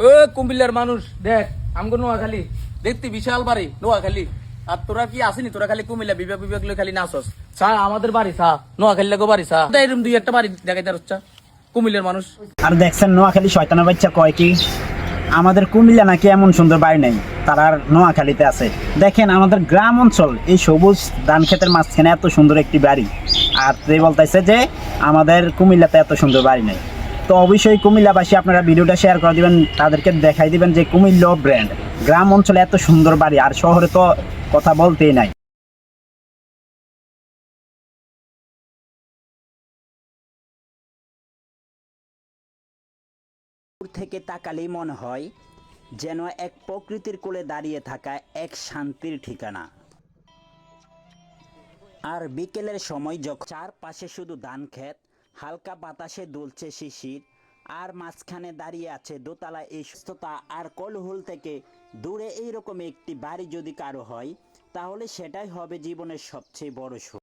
ও কুমিল্লার মানুষ দেখ আমগো নোয়াখালী দেখতে বিশাল বাড়ি নোয়াখালী। আর তোরা কি আসেনি, তোরা খালি কুমিল্লা বিভাগ বিভাগ লই খালি নাচস। চা আমাদের বাড়ি চা, নোয়াখালী লাগো বাড়ি চা, এরকম দুই একটা বাড়ি দেখাইতে হচ্ছে কুমিল্লার মানুষ। আর দেখছেন নোয়াখালী শয়তানের বাচ্চা কয় কি আমাদের কুমিল্লা নাকি এমন সুন্দর বাড়ি নেই, তারা আর নোয়াখালীতে আছে। দেখেন আমাদের গ্রাম অঞ্চল এই সবুজ ধান ক্ষেতের মাঝখানে এত সুন্দর একটি বাড়ি, আর সে বলতেছে যে আমাদের কুমিল্লাতে এত সুন্দর বাড়ি নেই। তো অবশ্যই কুমিল্লাবাসী আপনারা ভিডিওটা শেয়ার করে দিবেন, তাদেরকে দেখাই দিবেন যে কুমিল্লা ব্র্যান্ড, গ্রাম অঞ্চলে এত সুন্দর বাড়ি, আর শহরে তো কথা বলতেই নাই। দূর থেকে তাকালেই মনে হয় যেন এক প্রকৃতির কোলে দাঁড়িয়ে থাকা এক শান্তির ঠিকানা। আর বিকেলের সময় যখন চারপাশে শুধু ধান ক্ষেত, হালকা বাতাসে দুলছে শিশির, আর মাঝখানে দাঁড়িয়ে আছে দোতলা এই সুস্থতা আর কোলাহল থেকে দূরে এইরকম একটি বাড়ি যদি কারো হয়, তাহলে সেটাই হবে জীবনের সবচেয়ে বড় সুখ।